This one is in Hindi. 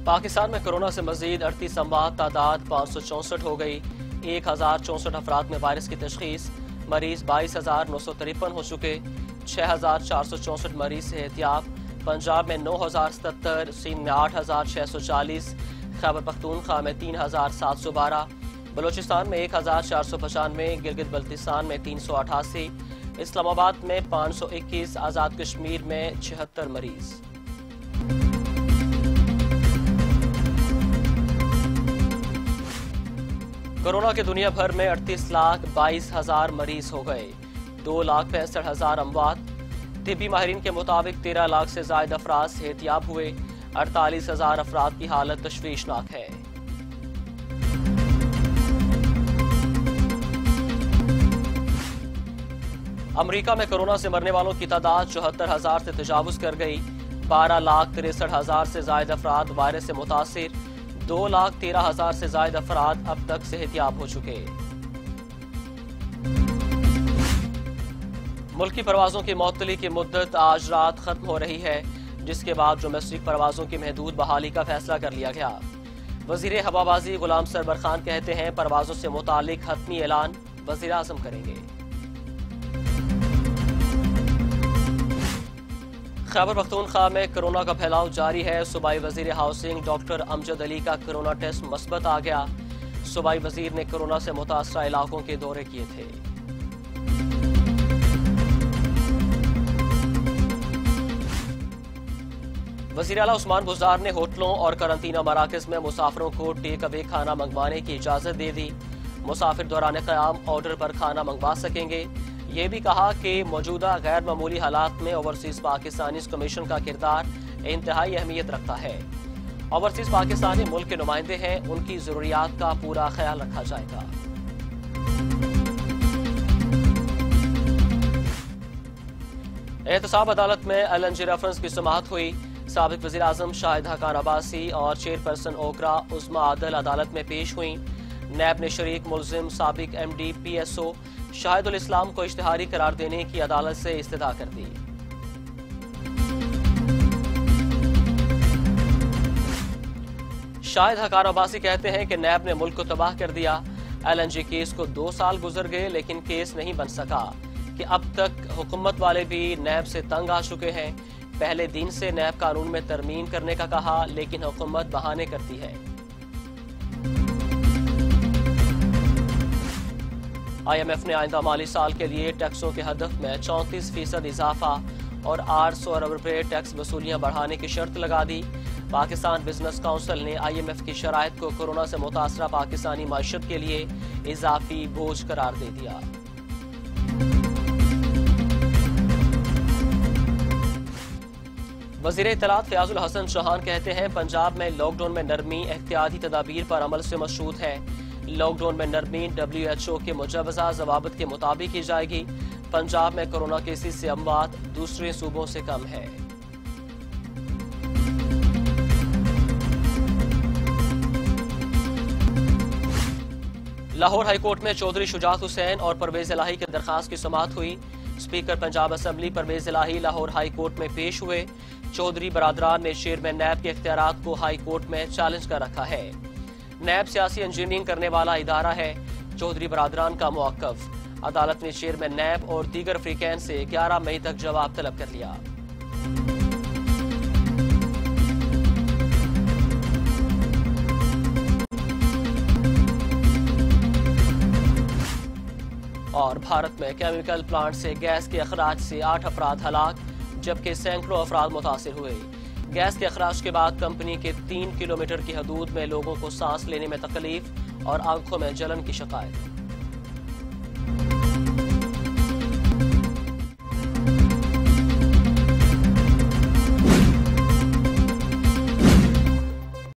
पाकिस्तान में कोरोना से मजीद 38 अमवात, तादाद 564 हो गई। 1064 अफराद में वायरस की तशखीस, मरीज 22,953 हो चुके। 6,464 मरीज से एहतियात। पंजाब में 9,077, सिंध में 8,640, खैबर पख्तूनख्वा में 3,712, बलोचिस्तान में 1,495, गिलगित बल्तिस्तान में 388, इस्लामाबाद में 521, आज़ाद कश्मीर में 76 मरीज। कोरोना के दुनिया भर में 38,22,000 मरीज हो गए। 2,65,000 अमवात। तिब्बी माहिरीन के मुताबिक 13 लाख से ज्यादा अफराद सेहतियाब हुए। 48,000 अफराद की हालत तशवीशनाक है। अमरीका में कोरोना से मरने वालों की तादाद 74,000 से तजावुज कर गई। 12,63,000 से ज्यादा अफराद वायरस से मुतासिर। 2,13,000 से ज्यादा अफराद अब तक सेहतियाब हो चुके। मुल्की परवाजों की मअतली की मुद्दत आज रात खत्म हो रही है, जिसके बाद डोमेस्टिक परवाजों की महदूद बहाली का फैसला कर लिया गया। वजीर हवाबाजी गुलाम सरवर खान कहते हैं परवाजों से मुतालिक हतमी ऐलान वजीर आजम करेंगे। खैबर पख्तूनख्वा में कोरोना का फैलाव जारी है। सूबाई वजीर हाउसिंग डॉक्टर अमजद अली का कोरोना टेस्ट मस्बत आ गया। सूबाई वजीर ने कोरोना से मुतासरा इलाकों के दौरे किए थे। वजीर आला उस्मान बुज़दार ने होटलों और करंतना मराकज में मुसाफिरों को टेक अवे खाना मंगवाने की इजाजत दे दी। मुसाफिर दौरान क़याम ऑर्डर पर खाना मंगवा सकेंगे। ये भी कहा कि मौजूदा गैर मामूली हालात में ओवरसीज पाकिस्तानी कमीशन का किरदार इंतहाई अहमियत रखता है। ओवरसीज पाकिस्तानी मुल्क के नुमाइंदे हैं, उनकी जरूरियात का पूरा ख्याल रखा जाएगा। एहतसाब अदालत में LNG रेफरेंस की समाअत हुई। साबिक वज़ीर आज़म शाहिद हकान अब्बासी और चेयरपर्सन ओकरा उस्मा आदल अदालत में पेश हुई। नैब ने शरीक मुलजिम साबिक MD PSO शाहिदुल इस्लाम को इश्तिहारी करार देने की अदालत से इस्तदा कर दी। शाहिद हकान अब्बासी कहते हैं कि नैब ने मुल्क को तबाह कर दिया। LNG केस को 2 साल गुजर गए लेकिन केस नहीं बन सका कि अब तक हुकूमत वाले भी नैब से तंग आ चुके हैं। पहले दिन से नैब कानून में तरमीम करने का कहा लेकिन हुकूमत बहाने करती है। IMF ने आइंदा माली साल के लिए टैक्सों के हदफ में 34% इजाफा और 800 अरब रुपए टैक्स वसूलियां बढ़ाने की शर्त लगा दी। पाकिस्तान बिजनेस काउंसिल ने IMF की शराइत को कोरोना से मुतासरा पाकिस्तानी माशत के लिए इजाफी बोझ करार दे दिया। वज़ीर इत्तलात फयाजुल हसन चौहान कहते हैं पंजाब में लॉकडाउन में नरमी एहतियाती तदाबीर पर अमल से मशरूत है। लॉकडाउन में नरमी WHO के मुजवजा ज़वाबित के मुताबिक की जाएगी। पंजाब में कोरोना केसेस से अमवात दूसरे सूबों से कम है। लाहौर हाईकोर्ट में चौधरी शुजात हुसैन और परवेज इलाही की दरखास्त की समाअत हुई। स्पीकर पंजाब असेंबली परवेज इलाही लाहौर हाई कोर्ट में पेश हुए। चौधरी बरादरान ने चेयरमैन नैब के इख्तियारात को हाई कोर्ट में चैलेंज कर रखा है। नैब सियासी इंजीनियरिंग करने वाला इदारा है। चौधरी बरादरान का मौक़िफ़। अदालत ने चेयरमैन नैब और दीगर अफ्रीकैन से 11 मई तक जवाब तलब कर लिया। और भारत में केमिकल प्लांट से गैस के अखराज से 8 अफराद हलाक, जबकि सैकड़ों अफराद मुतासिर हुए। गैस के अखराज के बाद कंपनी के 3 किलोमीटर की हदूद में लोगों को सांस लेने में तकलीफ और आंखों में जलन की शिकायत।